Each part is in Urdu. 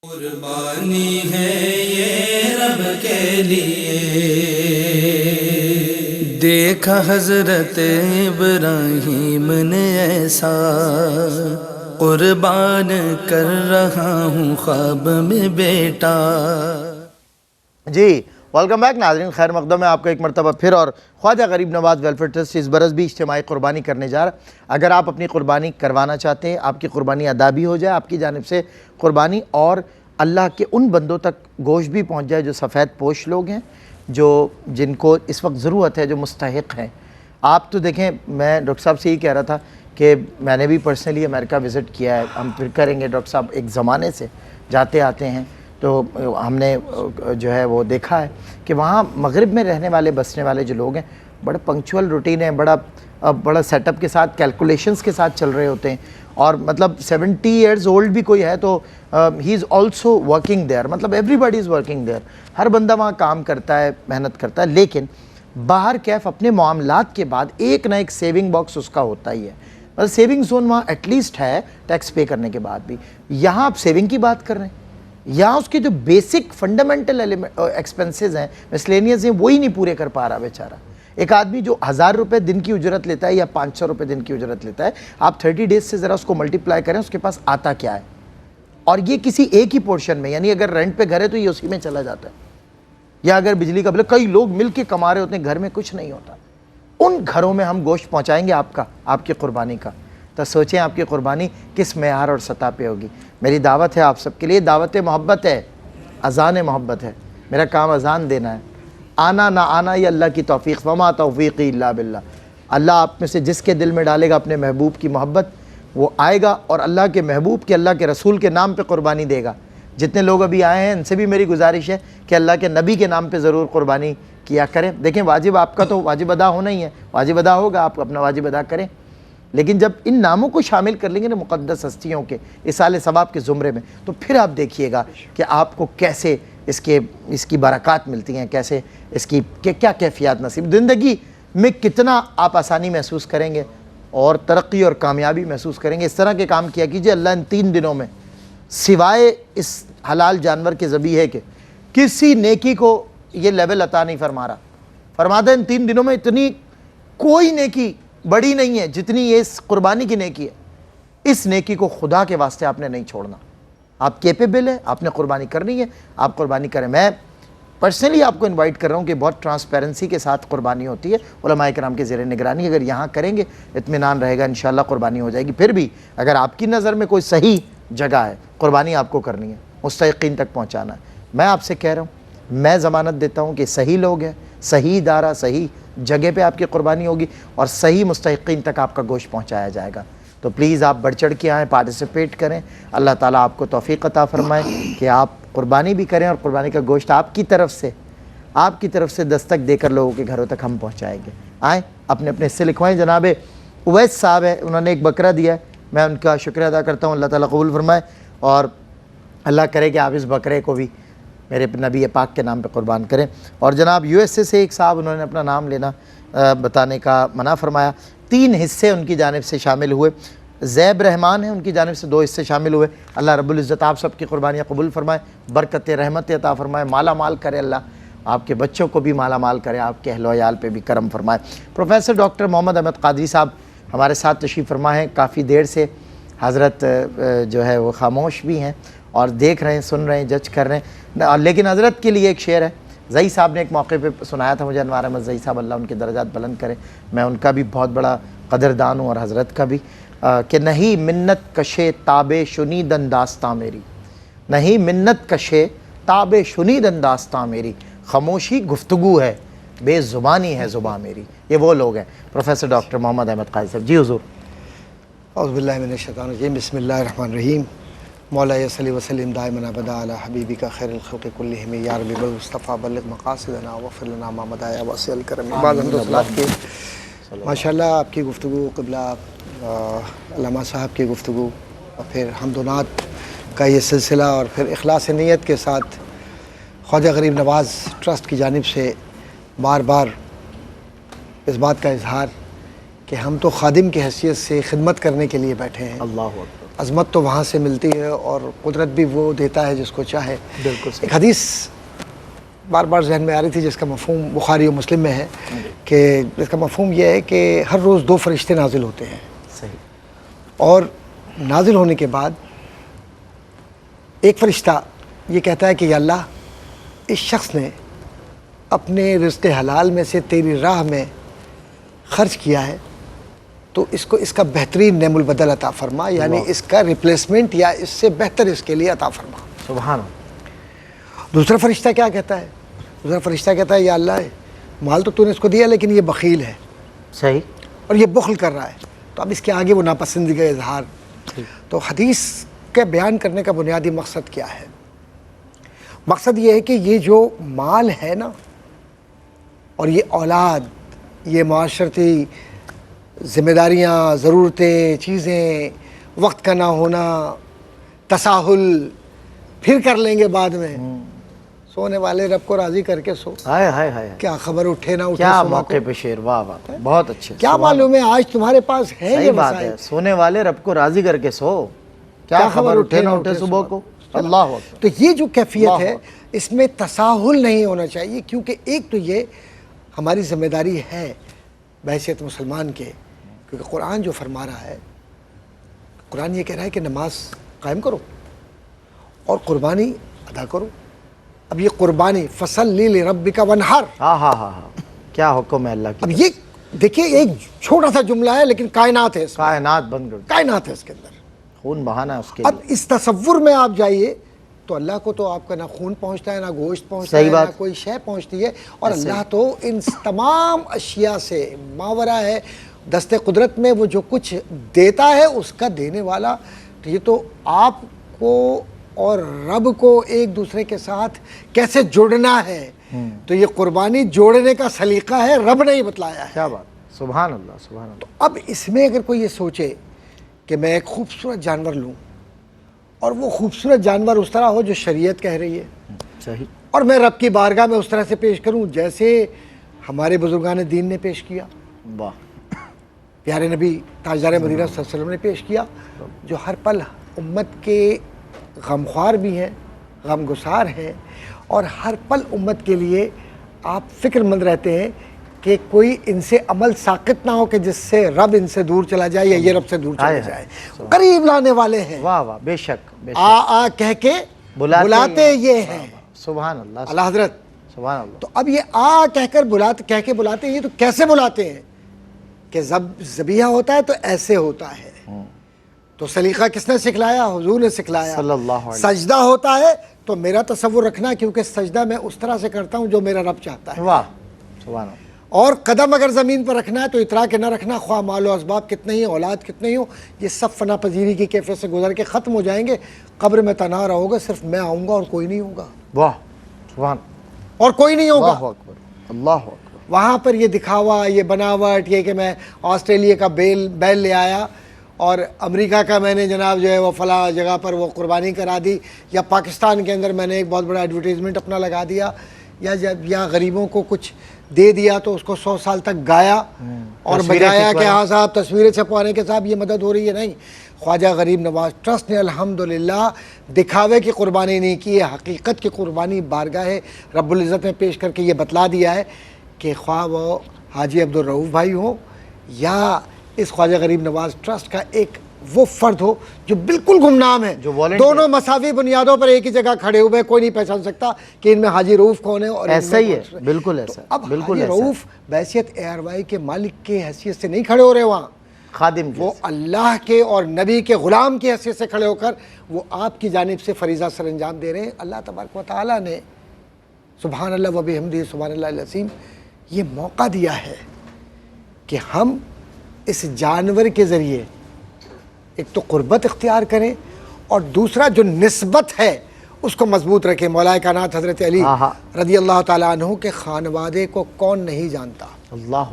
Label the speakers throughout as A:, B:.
A: قربانی ہے یہ رب کے لیے، دیکھا حضرت ابراہیم نے ایسا، قربان کر رہا ہوں خواب میں بیٹا۔
B: جی ویلکم بیک ناظرین، خیر مقدم ہے آپ کا ایک مرتبہ پھر، اور خواجہ غریب نواز ویلفیئر ٹرسٹ اس برس بھی اجتماعی قربانی کرنے جا رہا ہے۔ اگر آپ اپنی قربانی کروانا چاہتے ہیں، آپ کی قربانی ادا بھی ہو جائے، آپ کی جانب سے قربانی اور اللہ کے ان بندوں تک گوشت بھی پہنچ جائے جو سفید پوش لوگ ہیں، جن کو اس وقت ضرورت ہے، جو مستحق ہیں۔ آپ تو دیکھیں، میں ڈاکٹر صاحب سے یہی کہہ رہا تھا کہ میں نے بھی پرسنلی امریکہ وزٹ کیا ہے، ہم پھر کریں گے ڈاکٹر صاحب، ایک زمانے سے جاتے آتے ہیں، تو ہم نے جو ہے وہ دیکھا ہے کہ وہاں مغرب میں رہنے والے بسنے والے جو لوگ ہیں، بڑا پنکچول روٹین ہے، بڑا سیٹ اپ کے ساتھ، کیلکولیشنز کے ساتھ چل رہے ہوتے ہیں، اور مطلب 70 ایئرز اولڈ بھی کوئی ہے تو ہی از آلسو ورکنگ دیئر، مطلب everybody is working there, ہر بندہ وہاں کام کرتا ہے، محنت کرتا ہے، لیکن باہر کیف اپنے معاملات کے بعد ایک نہ ایک سیونگ باکس اس کا ہوتا ہی ہے، مطلب سیونگ زون وہاں ایٹ لیسٹ ہے ٹیکس پے کرنے کے بعد بھی۔ یہاں آپ سیونگ کی بات کر رہے ہیں، یہاں اس کے جو بیسک فنڈامنٹل ایکسپنسز ہیں، مسلینیس ہیں، وہی نہیں پورے کر پا رہا بیچارہ۔ ایک آدمی جو 1000 روپے دن کی اجرت لیتا ہے یا 500 روپے دن کی اجرت لیتا ہے، آپ 30 ڈیز سے ذرا اس کو ملٹیپلائی کریں، اس کے پاس آتا کیا ہے؟ اور یہ کسی ایک ہی پورشن میں، یعنی اگر رینٹ پہ گھر ہے تو یہ اسی میں چلا جاتا ہے، یا اگر بجلی کا بل، کئی لوگ مل کے کما رہے ہوتے ہیں، گھر میں کچھ نہیں ہوتا۔ ان گھروں میں ہم گوشت پہنچائیں گے آپ کی قربانی کا، تو سوچیں آپ کی قربانی کس معیار اور سطح پہ ہوگی۔ میری دعوت ہے آپ سب کے لیے، دعوت محبت ہے، اذان محبت ہے، میرا کام اذان دینا ہے، آنا نہ آنا یہ اللہ کی توفیق، وما توفیقی الا باللہ۔ اللہ آپ میں سے جس کے دل میں ڈالے گا اپنے محبوب کی محبت، وہ آئے گا اور اللہ کے محبوب کے، اللہ کے رسول کے نام پہ قربانی دے گا۔ جتنے لوگ ابھی آئے ہیں ان سے بھی میری گزارش ہے کہ اللہ کے نبی کے نام پہ ضرور قربانی کیا کریں۔ دیکھیں، واجب آپ کا تو واجب ادا ہونا ہی ہے، واجب ادا ہوگا، آپ اپنا واجب ادا کریں، لیکن جب ان ناموں کو شامل کر لیں گے نا مقدس ہستیوں کے اصال ثواب کے زمرے میں، تو پھر آپ دیکھیے گا کہ آپ کو کیسے اس کی برکات ملتی ہیں، کیسے اس کی کیا کیفیات نصیب، زندگی میں کتنا آپ آسانی محسوس کریں گے اور ترقی اور کامیابی محسوس کریں گے۔ اس طرح کے کام کیا کیجئے، اللہ ان 3 دنوں میں سوائے اس حلال جانور کے ذبیحے کے کسی نیکی کو یہ لیول عطا نہیں فرما رہا۔ فرماتا ہے ان 3 دنوں میں اتنی کوئی نیکی بڑی نہیں ہے جتنی یہ اس قربانی کی نیکی ہے۔ اس نیکی کو خدا کے واسطے آپ نے نہیں چھوڑنا، آپ کیپیبل ہے، آپ نے قربانی کرنی ہے، آپ قربانی کریں۔ میں پرسنلی آپ کو انوائٹ کر رہا ہوں کہ بہت ٹرانسپیرنسی کے ساتھ قربانی ہوتی ہے، علماء کرام کے زیر نگرانی، اگر یہاں کریں گے اطمینان رہے گا، انشاءاللہ قربانی ہو جائے گی۔ پھر بھی اگر آپ کی نظر میں کوئی صحیح جگہ ہے، قربانی آپ کو کرنی ہے، مستحقین تک پہنچانا ہے، میں آپ سے کہہ رہا ہوں، میں ضمانت دیتا ہوں کہ صحیح لوگ ہیں، صحیح ادارہ، صحیح جگہ پہ آپ کی قربانی ہوگی اور صحیح مستحقین تک آپ کا گوشت پہنچایا جائے گا۔ تو پلیز آپ بڑھ چڑھ کے آئیں، پارٹیسپیٹ کریں، اللہ تعالیٰ آپ کو توفیق عطا فرمائے کہ آپ قربانی بھی کریں اور قربانی کا گوشت آپ کی طرف سے دستک دے کر لوگوں کے گھروں تک ہم پہنچائیں گے۔ آئیں، اپنے اپنے حصے لکھوائیں۔ جناب اویس صاحب ہے، انہوں نے ایک بکرا دیا ہے، میں ان کا شکریہ ادا کرتا ہوں، اللہ تعالیٰ قبول فرمائے، اور اللہ کرے کہ آپ اس بکرے کو بھی میرے نبی پاک کے نام پہ قربان کریں۔ اور جناب USA سے ایک صاحب، انہوں نے اپنا نام لینا بتانے کا منع فرمایا، 3 حصے ان کی جانب سے شامل ہوئے۔ زیب رحمان ہیں، ان کی جانب سے 2 حصے شامل ہوئے۔ اللہ رب العزت آپ سب کی قربانیاں قبول فرمائے، برکت رحمت عطا فرمائے، مالا مال کرے، اللہ آپ کے بچوں کو بھی مالا مال کرے، آپ کے اہل و عیال پہ بھی کرم فرمائے۔ پروفیسر ڈاکٹر محمد احمد قادری صاحب ہمارے ساتھ تشریف فرما ہیں، کافی دیر سے حضرت جو ہے وہ خاموش بھی ہیں اور دیکھ رہے ہیں، سن رہے ہیں، جج کر رہے ہیں، لیکن حضرت کے لیے ایک شعر ہے، زئی صاحب نے ایک موقع پہ سنایا تھا مجھے، انوار احمد زئی صاحب، اللہ ان کے درجات بلند کرے، میں ان کا بھی بہت بڑا قدردان ہوں اور حضرت کا بھی، کہ نہیں منت کشے تاب شنیدن داستاں میری، نہیں منت کشے تاب شنیدن داستاں میری، خاموشی گفتگو ہے، بے زبانی ہے زباں میری۔ یہ وہ لوگ ہیں، پروفیسر ڈاکٹر محمد احمد قادری صاحب۔ جی حضور۔
C: اعوذ باللہ من الشیطان الرجیم، بسم اللہ الرحمن الرحیم، مولا صلی وسلم دائما ابدا علی حبیبک خیر الخلق کلہم، یا رب بالمصطفیٰ بلغ مقاصدنا واغفر لنا ما مضى یا واسع الکرم۔ بعض حمد و صلوات کے ماشاءاللہ آپ کی گفتگو، قبلہ علامہ صاحب کی گفتگو، اور پھر حمد و نعت کا یہ سلسلہ، اور پھر اخلاص نیت کے ساتھ خواجہ غریب نواز ٹرسٹ کی جانب سے بار بار اس بات کا اظہار کہ ہم تو خادم کی حیثیت سے خدمت کرنے کے لیے بیٹھے ہیں،
B: اللہ اکبر،
C: عظمت تو وہاں سے ملتی ہے اور قدرت بھی وہ دیتا ہے جس کو چاہے.
B: بالکل صحیح.
C: ایک حدیث بار بار ذہن میں آ رہی تھی جس کا مفہوم بخاری و مسلم میں ہے کہ جس کا مفہوم یہ ہے کہ ہر روز 2 فرشتے نازل ہوتے ہیں,
B: صحیح.
C: اور نازل ہونے کے بعد ایک فرشتہ یہ کہتا ہے کہ یا اللہ, اس شخص نے اپنے رزق حلال میں سے تیری راہ میں خرچ کیا ہے, تو اس کو اس کا بہترین نعم البدل عطا فرما, یعنی اس کا ریپلیسمنٹ یا اس سے بہتر اس کے لیے عطا فرما.
B: سبحان اللہ.
C: دوسرا فرشتہ کیا کہتا ہے؟ دوسرا فرشتہ کہتا ہے یا اللہ, مال تو نے اس کو دیا لیکن یہ بخیل ہے,
B: صحیح,
C: اور یہ بخل کر رہا ہے, تو اب اس کے آگے وہ ناپسندی کا اظہار. تو حدیث کے بیان کرنے کا بنیادی مقصد کیا ہے؟ مقصد یہ ہے کہ یہ جو مال ہے نا, اور یہ اولاد, یہ معاشرتی ذمہ داریاں, ضرورتیں, چیزیں, وقت کا نہ ہونا, تساہل, پھر کر لیں گے بعد میں, سونے والے رب کو راضی کر کے سو.
B: ہائے ہائے ہائے,
C: کیا خبر اٹھے نہ اٹھے
B: کیا
C: صبح
B: موقع
C: کو,
B: پہ شعر, واہ واہ, بہت اچھے.
C: کیا معلوم ہے آج تمہارے پاس ہے یہ
B: صحیح بات ہے,
C: مسائل,
B: سونے والے رب کو راضی کر کے سو, کیا خبر اٹھے نہ اٹھے صبح کو. اللہ اکبر.
C: تو یہ جو کیفیت ہے اس میں تساہل نہیں ہونا چاہیے, کیونکہ ایک تو یہ ہماری ذمہ داری ہے بحیثیت مسلمان کے, کیونکہ قرآن جو فرما رہا ہے, قرآن یہ کہہ رہا ہے کہ نماز قائم کرو اور قربانی ادا کرو. اب یہ قربانی فصلی لربک وانحر,
B: ہاں ہاں ہاں ہاں, کیا حکم ہے اللہ کی.
C: اب یہ دیکھیے ایک چھوٹا سا جملہ ہے لیکن کائنات ہے اس میں,
B: کائنات بن گئی,
C: کائنات ہے اس کے اندر.
B: خون بہانا ہے اس کے
C: اب
B: لیے.
C: اس تصور میں آپ جائیے تو اللہ کو تو آپ کا نہ خون پہنچتا ہے, نہ گوشت پہنچتا ہے,
B: صحیح بات.
C: نہ کوئی شے پہنچتی ہے, اور اللہ تو ان تمام اشیاء سے ماورا ہے. دست قدرت میں وہ جو کچھ دیتا ہے اس کا دینے والا. تو یہ تو آپ کو اور رب کو ایک دوسرے کے ساتھ کیسے جڑنا ہے, تو یہ قربانی جوڑنے کا سلیقہ ہے, رب نے ہی بتلایا ہے.
B: کیا بات, سبحان اللہ سبحان اللہ.
C: اب اس میں اگر کوئی یہ سوچے کہ میں ایک خوبصورت جانور لوں, اور وہ خوبصورت جانور اس طرح ہو جو شریعت کہہ رہی ہے,
B: صحیح,
C: اور میں رب کی بارگاہ میں اس طرح سے پیش کروں جیسے ہمارے بزرگان دین نے پیش کیا,
B: واہ,
C: پیارے نبی تاجدار مدینہ صلی اللہ علیہ وسلم نے پیش کیا, جو ہر پل امت کے غمخوار بھی ہیں, غم گسار ہیں, اور ہر پل امت کے لیے آپ فکر مند رہتے ہیں کہ کوئی ان سے عمل ساقط نہ ہو کہ جس سے رب ان سے دور چلا جائے یا یہ رب سے دور چلا جائے. قریب لانے والے ہیں,
B: واہ واہ, بے شک بے شک,
C: آ کہہ کے بلاتے یہ ہیں.
B: سبحان اللہ
C: اللہ حضرت,
B: سبحان اللہ.
C: تو اب یہ کہہ کے بلاتے ہیں, یہ تو کیسے بلاتے ہیں کہ ذبیحہ ہوتا ہے تو ایسے ہوتا ہے. تو سلیقہ کس نے سکھلایا؟ حضور نے سکھلایا.
B: صلی اللہ علیہ.
C: سجدہ ہوتا ہے تو میرا تصور رکھنا, کیونکہ سجدہ میں اس طرح سے کرتا ہوں جو میرا رب چاہتا ہے.
B: واہ, سبحان اللہ.
C: اور قدم اگر زمین پر رکھنا ہے تو اترا کے نہ رکھنا, خواہ مال و اسباب کتنے ہی, اولاد کتنے ہی ہو, یہ سب فنا پذیری کی کیفیت سے گزر کے ختم ہو جائیں گے. قبر میں تنہا رہو گے, صرف میں آؤں گا اور کوئی نہیں ہوگا.
B: واہ, سبحان,
C: اور کوئی نہیں ہوگا.
B: اللہ اکبر, اللہ اکبر.
C: وہاں پر یہ دکھاوا, یہ بناوٹ, یہ کہ میں آسٹریلیا کا بیل لے آیا اور امریکہ کا میں نے جناب جو ہے وہ فلاں جگہ پر وہ قربانی کرا دی, یا پاکستان کے اندر میں نے ایک بہت بڑا ایڈورٹیزمنٹ اپنا لگا دیا, یا غریبوں کو کچھ دے دیا تو اس کو 100 سال تک گایا اور بجایا کہ ہاں صاحب تصویریں چھپوانے کے صاحب یہ مدد ہو رہی ہے. نہیں, خواجہ غریب نواز ٹرسٹ نے الحمدللہ دکھاوے کی قربانی نہیں کی ہے, حقیقت کی قربانی بارگاہ رب العزت میں پیش کر کے یہ بتلا دیا ہے کہ خواہ وہ حاجی عبدالرؤوف بھائی ہوں یا اس خواجہ غریب نواز ٹرسٹ کا ایک وہ فرد ہو جو بالکل گمنام ہے, دونوں مساوی بنیادوں پر ایک ہی جگہ کھڑے ہوئے, کوئی نہیں پہچان سکتا کہ ان میں حاجی رؤوف کون ہے. اور
B: ایسا ہی ہے, بالکل ایسا.
C: اب حاجی رؤوف بحیثیت ARY کے مالک کے حیثیت سے نہیں کھڑے ہو رہے وہاں,
B: خادم,
C: وہ اللہ کے اور نبی کے غلام کی حیثیت سے کھڑے ہو کر وہ آپ کی جانب سے فریضہ سر انجام دے رہے ہیں. اللہ تبارک و تعالیٰ نے سبحان اللہ و بحمدہ سبحان اللہ العظیم یہ موقع دیا ہے کہ ہم اس جانور کے ذریعے ایک تو قربت اختیار کریں اور دوسرا جو نسبت ہے اس کو مضبوط رکھیں. مولا کائنات حضرت علی رضی اللہ تعالیٰ عنہ کے خانوادے کو کون نہیں جانتا؟
B: اللہ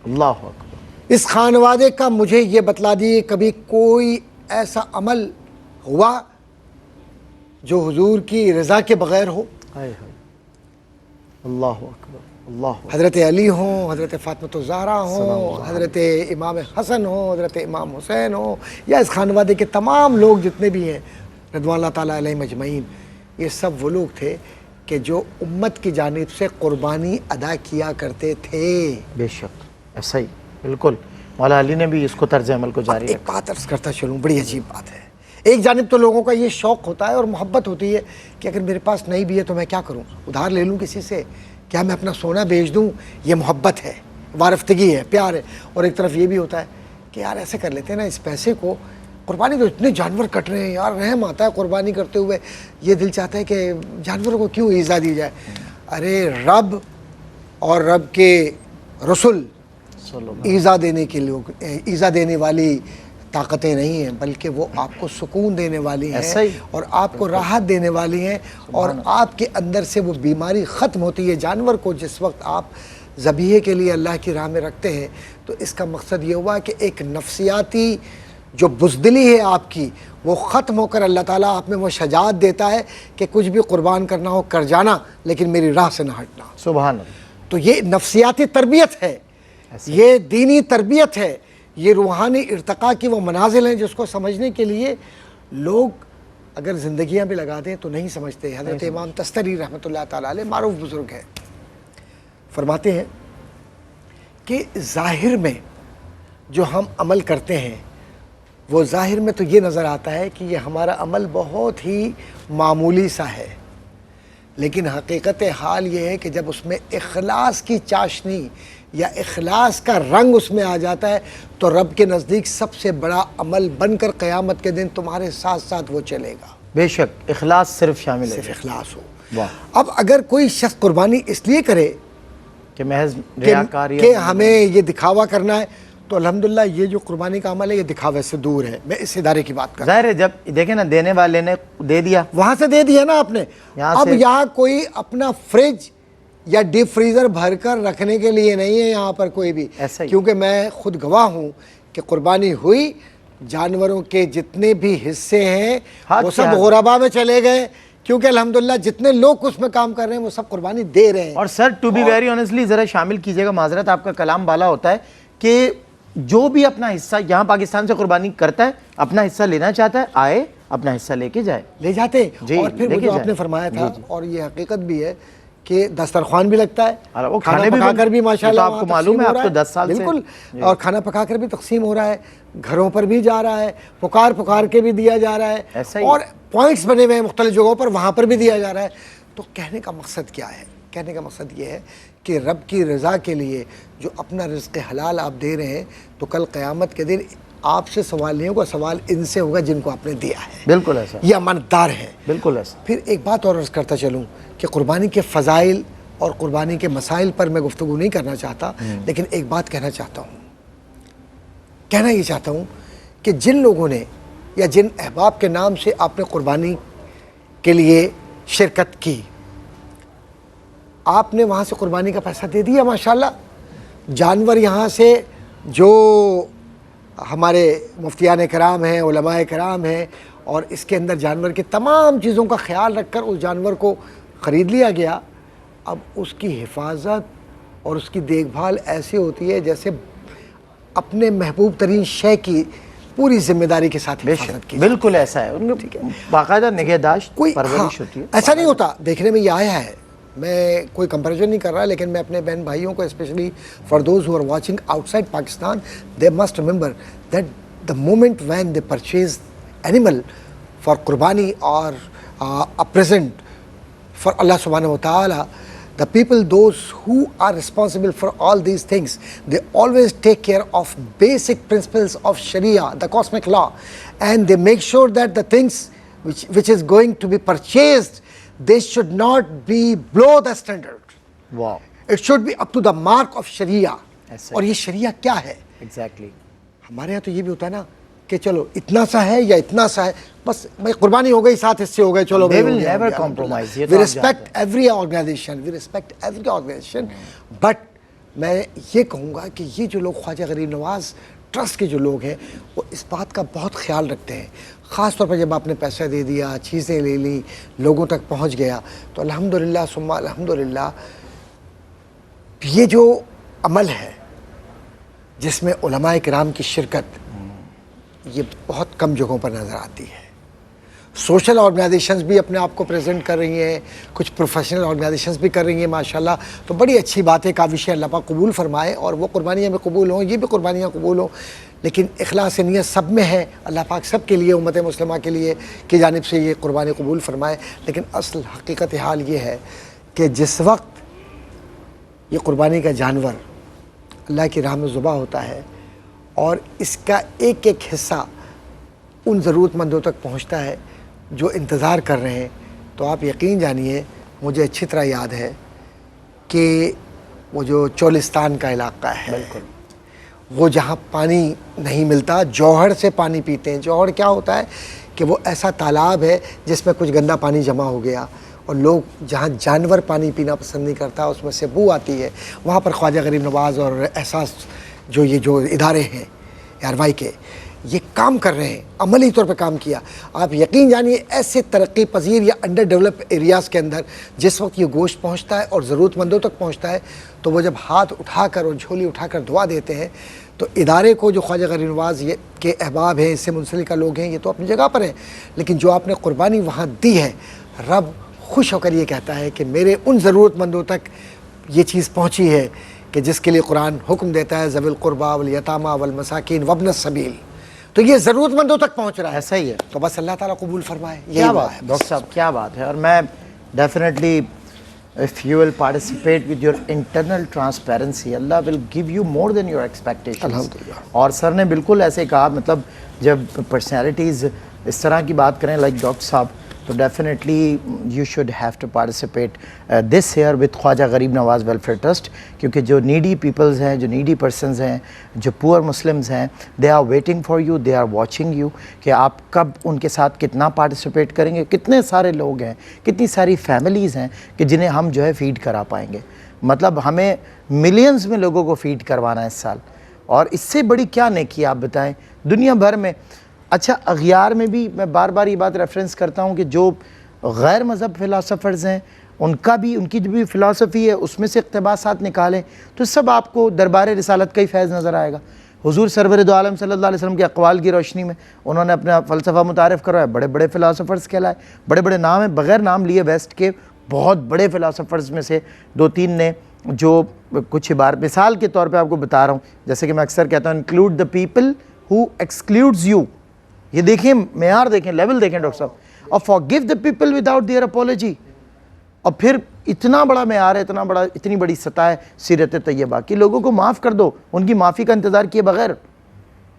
B: اللہ اکبر.
C: اس خانوادے کا مجھے یہ بتلا دیے کبھی کوئی ایسا عمل ہوا جو حضور کی رضا کے بغیر ہو؟
B: اللہ اکبر. اللہ
C: حضرت علی ہوں، حضرت فاطمۃ الزہرا ہوں، حضرت امام حسن ہوں، حضرت امام حسین ہوں، یا اس خانوادے کے تمام لوگ جتنے بھی ہیں رضوان اللہ تعالیٰ علیہ مجمعین، یہ سب وہ لوگ تھے کہ جو امت کی جانب سے قربانی ادا کیا کرتے تھے۔
B: بے شک ایسا ہی بالکل، مولا علی نے بھی اس کو طرز عمل کو جاری
C: ایک
B: رکھا۔
C: بات عرض کرتا چلوں، بڑی عجیب بات ہے۔ ایک جانب تو لوگوں کا یہ شوق ہوتا ہے اور محبت ہوتی ہے کہ اگر میرے پاس نہیں بھی ہے تو میں کیا کروں، ادھار لے لوں کسی سے، کیا میں اپنا سونا بیچ دوں، یہ محبت ہے، وارفتگی ہے، پیار ہے۔ اور ایک طرف یہ بھی ہوتا ہے کہ یار ایسے کر لیتے ہیں نا، اس پیسے کو قربانی، تو اتنے جانور کٹ رہے ہیں یار، رحم آتا ہے قربانی کرتے ہوئے، یہ دل چاہتا ہے کہ جانوروں کو کیوں ایذا دی جائے۔ ارے رب اور رب کے رسول ایذا دینے کے لوگ، ایذا دینے والی طاقتیں نہیں ہیں، بلکہ وہ آپ کو سکون دینے والی ہیں اور آپ کو راحت دینے والی ہیں، اور آپ کے اندر سے وہ بیماری ختم ہوتی ہے۔ جانور کو جس وقت آپ ذبیحے کے لیے اللہ کی راہ میں رکھتے ہیں تو اس کا مقصد یہ ہوا کہ ایک نفسیاتی جو بزدلی ہے آپ کی وہ ختم ہو کر اللہ تعالیٰ آپ میں وہ شجاعت دیتا ہے کہ کچھ بھی قربان کرنا ہو کر جانا، لیکن میری راہ سے نہ ہٹنا۔
B: سبحان اللہ۔
C: تو یہ نفسیاتی تربیت ہے، یہ دینی تربیت ہے، یہ روحانی ارتقاء کی وہ منازل ہیں جس کو سمجھنے کے لیے لوگ اگر زندگیاں بھی لگا دیں تو نہیں سمجھتے۔ حضرت امام تستری رحمۃ اللہ تعالیٰ علیہ معروف بزرگ ہیں، فرماتے ہیں کہ ظاہر میں جو ہم عمل کرتے ہیں وہ ظاہر میں تو یہ نظر آتا ہے کہ یہ ہمارا عمل بہت ہی معمولی سا ہے، لیکن حقیقت حال یہ ہے کہ جب اس میں اخلاص کی چاشنی یا اخلاص کا رنگ اس میں آ جاتا ہے تو رب کے نزدیک سب سے بڑا عمل بن کر قیامت کے دن تمہارے ساتھ ساتھ وہ چلے گا۔
B: بے شک اخلاص صرف شامل ہے،
C: صرف اخلاص ہو۔ اب اگر کوئی شخص قربانی اس لیے کرے
B: کہ محض ریاکاری
C: کہ ہمیں یہ دکھاوا کرنا ہے تو الحمدللہ یہ جو قربانی کا عمل ہے یہ دکھاوے سے دور ہے۔ میں اس ادارے کی بات کر رہا ہوں۔
B: ظاہر ہے، جب دیکھیں نا دینے والے نے دے دیا،
C: وہاں سے دے دیا نا آپ نے، اب یہاں کوئی اپنا فریج یا ڈیپ فریزر بھر کر رکھنے کے لیے نہیں ہے یہاں پر کوئی بھی، کیونکہ میں خود گواہ ہوں کہ قربانی ہوئی، جانوروں کے جتنے بھی حصے ہیں وہ سب غربا میں چلے گئے، کیونکہ الحمدللہ جتنے لوگ اس میں کام کر رہے ہیں وہ سب قربانی دے رہے ہیں۔
B: اور سر ٹو بی ویری آنیسٹلی ذرا شامل کیجئے گا، معذرت آپ کا کلام بالا ہوتا ہے، کہ جو بھی اپنا حصہ یہاں پاکستان سے قربانی کرتا ہے، اپنا حصہ لینا چاہتا ہے، آئے اپنا حصہ لے کے جائے،
C: لے جاتے ہیں۔ اور پھر وہ جو آپ نے فرمایا تھا، اور یہ حقیقت بھی ہے کہ دسترخوان بھی لگتا ہے، کھانا پکا کر بھی ماشاءاللہ
B: آپ کو معلوم ہے، آپ تو 10 سال سے،
C: بالکل، اور کھانا پکا کر بھی تقسیم ہو رہا ہے، گھروں پر بھی جا رہا ہے، پکار کے بھی دیا جا رہا ہے، اور پوائنٹس بنے ہوئے ہیں مختلف جگہوں پر، وہاں پر بھی دیا جا رہا ہے۔ تو کہنے کا مقصد کیا ہے؟ کہنے کا مقصد یہ ہے کہ رب کی رضا کے لیے جو اپنا رزق حلال آپ دے رہے ہیں تو کل قیامت کے دن آپ سے سوال نہیں ہوگا، سوال ان سے ہوگا جن کو آپ نے دیا ہے۔
B: بالکل ایسا،
C: یہ امانتدار ہے۔
B: بالکل ایسا۔
C: پھر ایک بات اور عرض کرتا چلوں کہ قربانی کے فضائل اور قربانی کے مسائل پر میں گفتگو نہیں کرنا چاہتا، لیکن ایک بات کہنا چاہتا ہوں کہ جن لوگوں نے یا جن احباب کے نام سے آپ نے قربانی کے لیے شرکت کی، آپ نے وہاں سے قربانی کا پیسہ دے دیا ماشاءاللہ، جانور یہاں سے جو ہمارے مفتیان کرام ہیں، علماء کرام ہیں، اور اس کے اندر جانور کی تمام چیزوں کا خیال رکھ کر اس جانور کو خرید لیا گیا۔ اب اس کی حفاظت اور اس کی دیکھ بھال ایسی ہوتی ہے جیسے اپنے محبوب ترین شے کی پوری ذمہ داری کے ساتھ حفاظت کی۔
B: بالکل ایسا ہے، باقاعدہ نگہداشت، پرورش ہوتی ہے۔
C: ایسا نہیں ہوتا، دیکھنے میں یہ آیا ہے، میں کوئی کمپیریزن نہیں کر رہا، لیکن میں اپنے بہن بھائیوں کو specially for those who are watching outside Pakistan, they must remember that the moment when they purchase animal for قربانی اور a present for Allah subhanahu wa ta'ala, the people, those who are responsible for all these things, they always take care of basic principles of Sharia, the cosmic law, and they make sure that the things which is going to be purchased, they should not be below the standard.
B: Wow.
C: It should be up to the mark of Sharia. اور یہ شریعہ کیا ہے؟
B: Exactly.
C: ہمارے یہاں تو یہ بھی ہوتا ہے نا کہ چلو اتنا سا ہے یا اتنا سا ہے، بس بھائی قربانی ہو گئی، 7 حصے ہو گئے، چلو
B: They will never compromise.
C: We respect every organization, but میں یہ کہوں گا کہ یہ جو لوگ خواجہ غریب نواز ٹرسٹ کے جو لوگ ہیں وہ اس بات کا بہت خیال رکھتے ہیں، خاص طور پر جب آپ نے پیسہ دے دیا، چیزیں لے لیں، لوگوں تک پہنچ گیا، تو الحمدللہ ثم الحمدللہ یہ جو عمل ہے جس میں علماء کرام کی شرکت یہ بہت کم جگہوں پر نظر آتی ہے. سوشل آرگنائزیشنز بھی اپنے آپ کو پریزنٹ کر رہی ہیں, کچھ پروفیشنل آرگنائزیشنز بھی کر رہی ہیں ماشاءاللہ, تو بڑی اچھی بات ہے. کاوش اللہ پاک قبول فرمائے اور وہ قربانیاں بھی قبول ہوں, یہ بھی قربانیاں قبول ہوں, لیکن اخلاص نیت سب میں ہے. اللہ پاک سب کے لیے, امت مسلمہ کے لیے کی جانب سے یہ قربانی قبول فرمائے. لیکن اصل حقیقت حال یہ ہے کہ جس وقت یہ قربانی کا جانور اللہ کی راہ میں ذبح ہوتا ہے اور اس کا ایک ایک حصہ ان ضرورت مندوں تک پہنچتا ہے جو انتظار کر رہے ہیں, تو آپ یقین جانیے, مجھے اچھی طرح یاد ہے کہ وہ جو چولستان کا علاقہ ہے, وہ جہاں پانی نہیں ملتا, جوہر سے پانی پیتے ہیں. جوہر کیا ہوتا ہے کہ وہ ایسا تالاب ہے جس میں کچھ گندا پانی جمع ہو گیا, اور لوگ جہاں جانور پانی پینا پسند نہیں کرتا, اس میں سے بو آتی ہے, وہاں پر خواجہ غریب نواز اور احساس یہ جو ادارے ہیں آروائی کے, یہ کام کر رہے ہیں, عملی طور پہ کام کیا. آپ یقین جانیے ایسے ترقی پذیر یا انڈر ڈیولپ ایریاز کے اندر جس وقت یہ گوشت پہنچتا ہے اور ضرورت مندوں تک پہنچتا ہے, تو وہ جب ہاتھ اٹھا کر اور جھولی اٹھا کر دعا دیتے ہیں, تو ادارے کو جو خواجہ غریب نواز یہ کے احباب ہیں, اس سے منسلک لوگ ہیں, یہ تو اپنی جگہ پر ہیں, لیکن جو آپ نے قربانی وہاں دی ہے, رب خوش ہو کر یہ کہتا ہے کہ میرے ان ضرورت مندوں تک یہ چیز پہنچی ہے کہ جس کے لیے قرآن حکم دیتا ہے ذوی القربیٰ والیتامی والمساکین وابن السبیل, تو یہ ضرورت مندوں تک پہنچ رہا ہے.
B: ایسا ہی ہے.
C: تو بس اللہ تعالیٰ قبول فرمائے.
B: کیا بات ہے ڈاکٹر صاحب, کیا بات ہے. اور میں definitely if you will participate with your internal transparency, Allah will give you more than your expectations.
C: الحمدللہ.
B: اور سر نے بالکل ایسے کہا, مطلب جب پرسنالٹیز اس طرح کی بات کریں لائک ڈاکٹر صاحب, تو definitely you should have to participate this year with Khwaja Gharib Nawaz welfare trust, کیونکہ جو نیڈی پیپلز ہیں, جو نیڈی پرسنز ہیں, جو پور مسلمز ہیں, they are waiting for you, they are watching you, کہ آپ کب ان کے ساتھ کتنا پارٹیسپیٹ کریں گے. کتنے سارے لوگ ہیں, کتنی ساری فیملیز ہیں کہ جنہیں ہم جو ہے فیڈ کرا پائیں گے. مطلب ہمیں ملینز میں لوگوں کو فیڈ کروانا ہے اس سال, اور اس سے بڑی کیا نیکی آپ بتائیں دنیا بھر میں. اچھا, اغیار میں بھی میں بار بار یہ بات ریفرنس کرتا ہوں کہ جو غیر مذہب فلاسفرز ہیں, ان کا بھی, ان کی جو بھی فلاسفی ہے اس میں سے اقتباسات نکالیں تو سب آپ کو دربار رسالت کا ہی فیض نظر آئے گا. حضور سرور دو عالم صلی اللہ علیہ وسلم کے اقوال کی روشنی میں انہوں نے اپنا فلسفہ متعارف کروایا, بڑے بڑے فلاسفرز کہلائے, بڑے بڑے نام ہیں, بغیر نام لیے ویسٹ کے بہت بڑے فلاسفرز میں سے دو تین نے, جو کچھ عبارت مثال کے طور پہ آپ کو بتا رہا ہوں, جیسے کہ میں اکثر کہتا ہوں, include the people who excludes you. یہ دیکھیں معیار دیکھیں, لیول دیکھیں ڈاکٹر صاحب, اور forgive the people without their apology. اور پھر اتنا بڑا معیار ہے, اتنی بڑی سطح ہے سیرت طیبہ کی, لوگوں کو معاف کر دو ان کی معافی کا انتظار کیے بغیر,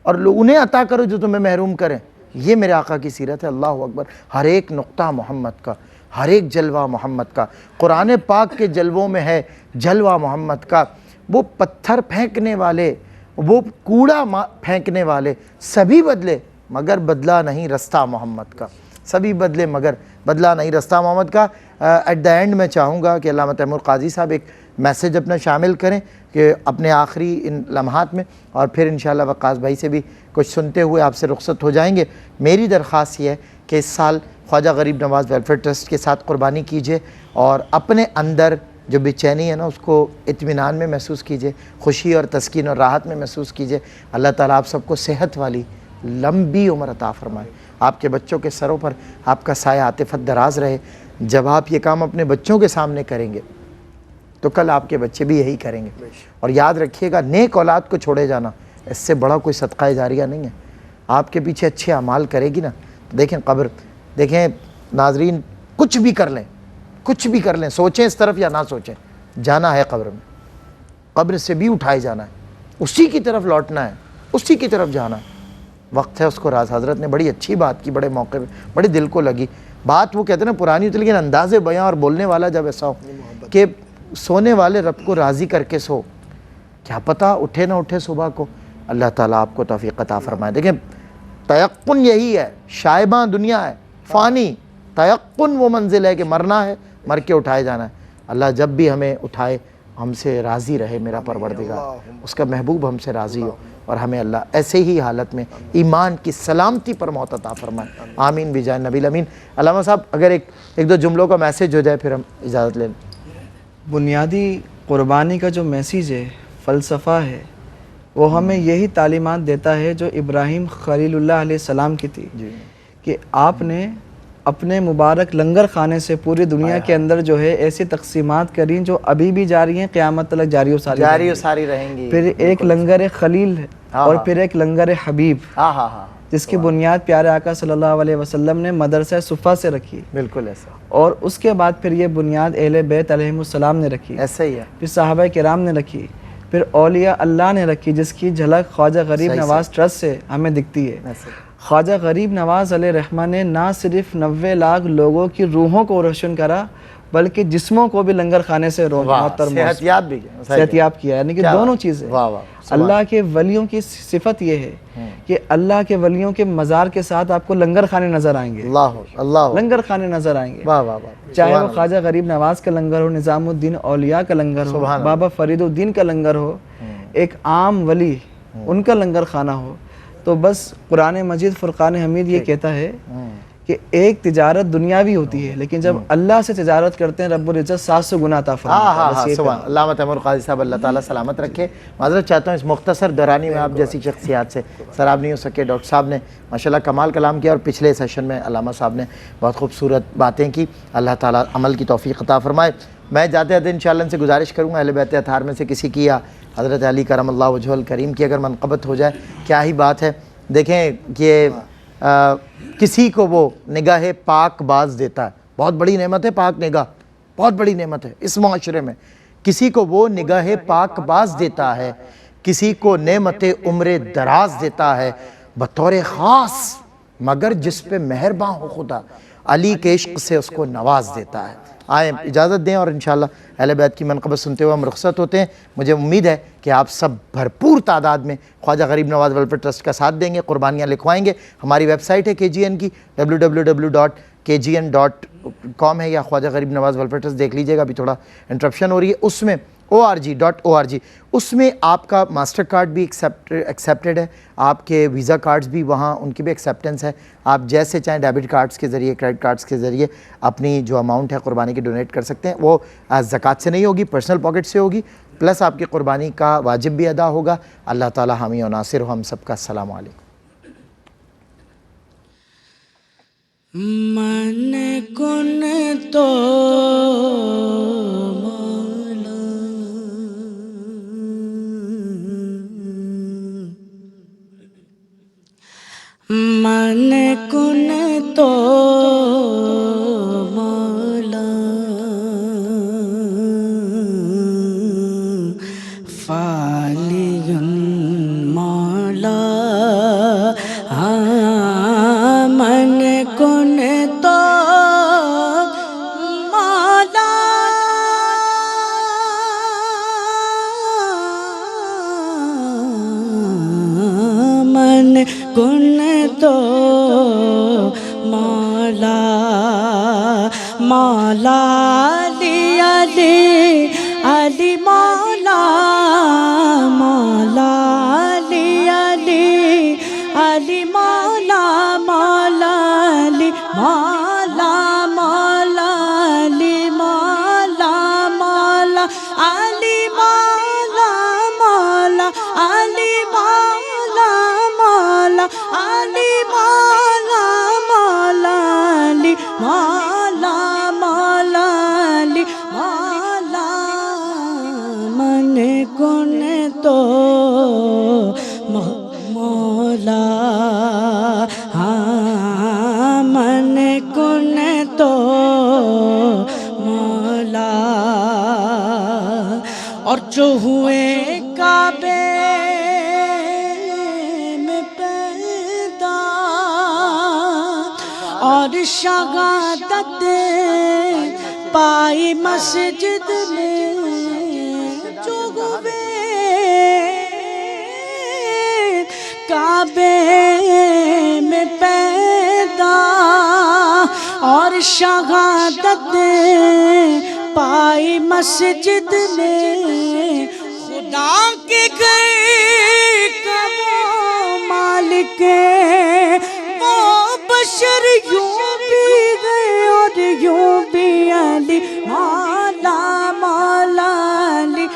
B: اور انہیں عطا کرو جو تمہیں محروم کریں. یہ میرے آقا کی سیرت ہے. اللہ اکبر. ہر ایک نقطہ محمد کا, ہر ایک جلوہ محمد کا. قرآن پاک کے جلووں میں ہے جلوہ محمد کا. وہ پتھر پھینکنے والے, وہ کوڑا پھینکنے والے سبھی بدلے مگر بدلہ نہیں رستہ محمد کا. سبھی بدلے مگر بدلہ نہیں رستہ محمد کا. ایٹ دا اینڈ میں چاہوں گا کہ علامہ تیمور قاضی صاحب ایک میسیج اپنا شامل کریں کہ اپنے آخری ان لمحات میں, اور پھر انشاءاللہ وقاص بھائی سے بھی کچھ سنتے ہوئے آپ سے رخصت ہو جائیں گے. میری درخواست یہ ہے کہ اس سال خواجہ غریب نواز ویلفیئر ٹرسٹ کے ساتھ قربانی کیجیے, اور اپنے اندر جو بے چینی ہے نا اس کو اطمینان میں محسوس کیجیے, خوشی اور تسکین اور راحت میں محسوس کیجیے. اللہ تعالیٰ آپ سب کو صحت والی لمبی عمر عطا فرمائے. آپ کے بچوں کے سروں پر آپ کا سایہ عاطفت دراز رہے. جب آپ یہ کام اپنے بچوں کے سامنے کریں گے تو کل آپ کے بچے بھی یہی کریں گے. اور یاد رکھیے گا, نیک اولاد کو چھوڑے جانا اس سے بڑا کوئی صدقہ جاریہ نہیں ہے. آپ کے پیچھے اچھے اعمال کرے گی نا, دیکھیں قبر, دیکھیں ناظرین, کچھ بھی کر لیں, کچھ بھی کر لیں, سوچیں اس طرف یا نہ سوچیں, جانا ہے قبر میں. قبر سے بھی اٹھائے جانا ہے, اسی کی طرف لوٹنا ہے, اسی کی طرف جانا ہے. وقت ہے اس کو راز. حضرت نے بڑی اچھی بات کی, بڑے موقع پہ, بڑے دل کو لگی بات. وہ کہتے ہیں نا پرانی ہوتی, لیکن انداز بیاں اور بولنے والا جب ایسا ہو کہ سونے والے رب کو راضی کر کے سو, کیا پتہ اٹھے نہ اٹھے صبح کو. اللہ تعالیٰ آپ کو توفیق عطا فرمائے. دیکھیں تیقن یہی ہے, شائبہ دنیا ہے, فانی. تیقن وہ منزل ہے کہ مرنا ہے, مر کے اٹھائے جانا ہے. اللہ جب بھی ہمیں اٹھائے ہم سے راضی رہے میرا پروردگار, اس کا محبوب ہم سے راضی ہو, اور ہمیں اللہ ایسے ہی حالت میں ایمان کی سلامتی پر موت عطا فرمائے. آمین بجائے نبی الامین. علامہ صاحب اگر ایک دو جملوں کا میسیج ہو جائے پھر ہم اجازت لیں.
D: بنیادی قربانی کا جو میسیج ہے، فلسفہ ہے، وہ ہمیں یہی تعلیمات دیتا ہے جو ابراہیم خلیل اللہ علیہ السلام کی تھی، کہ آپ نے اپنے مبارک لنگر خانے سے پوری دنیا کے اندر جو ہے ایسی تقسیمات کریں جو ابھی بھی جاری ہیں، قیامت تک جاری و ساری
B: رہیں گی۔
D: پھر ایک لنگر خلیل ہے اور پھر ایک لنگر حبیب، جس کی بنیاد پیارے آقا صلی اللہ علیہ وسلم نے مدرسہ صفہ سے رکھی،
B: بالکل ایسا،
D: اور اس کے بعد پھر یہ بنیاد اہل بیت علیہم السلام نے رکھی،
B: ایسا ہی ہے،
D: پھر صحابہ کرام نے رکھی، پھر اولیاء اللہ نے رکھی، جس کی جھلک خواجہ غریب نواز ٹرسٹ سے ہمیں دکھتی ہے۔ خواجہ غریب نواز علیہ رحمہ نے نہ صرف 90 لاکھ لوگوں کی روحوں کو روشن کرا بلکہ جسموں کو بھی لنگر خانے سے صحت یاب کیا، یعنی کہ دونوں چیزیں۔ اللہ کے ولیوں کی صفت یہ ہے کہ اللہ کے ولیوں کے مزار کے ساتھ آپ کو لنگر خانے نظر آئیں گے، لنگر خانے نظر آئیں گے، چاہے وہ خواجہ غریب نواز کا لنگر ہو، نظام الدین اولیاء کا لنگر ہو، بابا فرید الدین کا لنگر ہو، ایک عام ولی ان کا لنگر خانہ ہو۔ تو بس قرآن مجید فرقان حمید یہ کہتا ہے کہ ایک تجارت دنیاوی ہوتی ہے، لیکن جب اللہ سے تجارت کرتے ہیں رب العزت 700 گنا عطا فرماتا ہے۔
B: سبحان علامہ تیمور قاضی صاحب، اللہ تعالیٰ سلامت رکھے۔ معذرت چاہتا ہوں اس مختصر دورانی میں آپ جیسی شخصیات سے سراب نہیں ہو سکے۔ ڈاکٹر صاحب نے ماشاءاللہ کمال کلام کیا، اور پچھلے سیشن میں علامہ صاحب نے بہت خوبصورت باتیں کی۔ اللہ تعالیٰ عمل کی توفیق عطا فرمائے۔ میں جاتے جاتے انشاءاللہ ان سے گزارش کروں گا، اہل بیت اطہار میں سے کسی کی یا حضرت علی کرم اللہ وجہہ الکریم کی اگر منقبت ہو جائے، کیا ہی بات ہے۔ دیکھیں کہ کسی کو وہ نگاہ پاک باز دیتا ہے، بہت بڑی نعمت ہے پاک نگاہ، بہت بڑی نعمت ہے اس معاشرے میں۔ کسی کو وہ نگاہ پاک باز دیتا ہے، کسی کو نعمت عمر دراز دیتا ہے بطور خاص، مگر جس پہ مہرباں ہو خدا، علی کے عشق سے اس کو نواز دیتا ہے۔ آئیں اجازت دیں اور انشاءاللہ اہل بیت کی منقبت سنتے ہوئے ہم رخصت ہوتے ہیں۔ مجھے امید ہے کہ آپ سب بھرپور تعداد میں خواجہ غریب نواز ویلفیئر ٹرسٹ کا ساتھ دیں گے، قربانیاں لکھوائیں گے۔ ہماری ویب سائٹ ہے KGN کی www.kgn.com ہے، یا خواجہ غریب نواز ویلفیئر ٹرسٹ دیکھ لیجئے گا، ابھی تھوڑا انٹرپشن ہو رہی ہے، اس میں org.org، اس میں آپ کا ماسٹر کارڈ بھی ایکسیپٹڈ ہے، آپ کے ویزا کارڈز بھی وہاں ان کی بھی ایکسیپٹنس ہے۔ آپ جیسے چاہیں ڈیبٹ کارڈز کے ذریعے، کریڈٹ کارڈز کے ذریعے اپنی جو اماؤنٹ ہے قربانی کی ڈونیٹ کر سکتے ہیں۔ وہ زکوٰۃ سے نہیں ہوگی، پرسنل پاکٹ سے ہوگی، پلس آپ کی قربانی کا واجب بھی ادا ہوگا۔ اللہ تعالی حامی و ناصر ہو ہم سب کا۔ السلام علیکم۔
A: من کن تو مولا، من کن تو مولا، فعلی مولا، من کن تو مولا، من کن تو مولا، مولا علی علی علی مولا، مولا علی علی علی مولا، مولا علی مولا، مولا علی مولا، مولا علی مولا، مولا علی مولا، مولا علی مولا، مولا علی مولا، مولا علی مولا، من کن تو مولا، ہاں من کن تو مولا، اور جو ہوئے کعبے میں پیدا اور شہادت پائی مسجد میں، جو ہوئے کعبے میں پیدا اور شہادت پائی مسجد میں، خدا کے گھر کا وہ مالک وہ بشر یوں بھی گئے اور یوں بھی علی مولا، مولا علی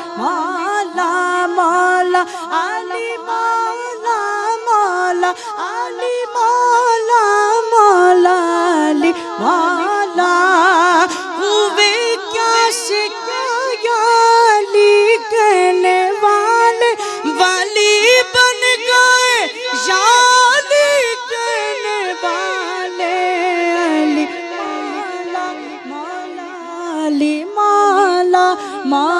E: ماں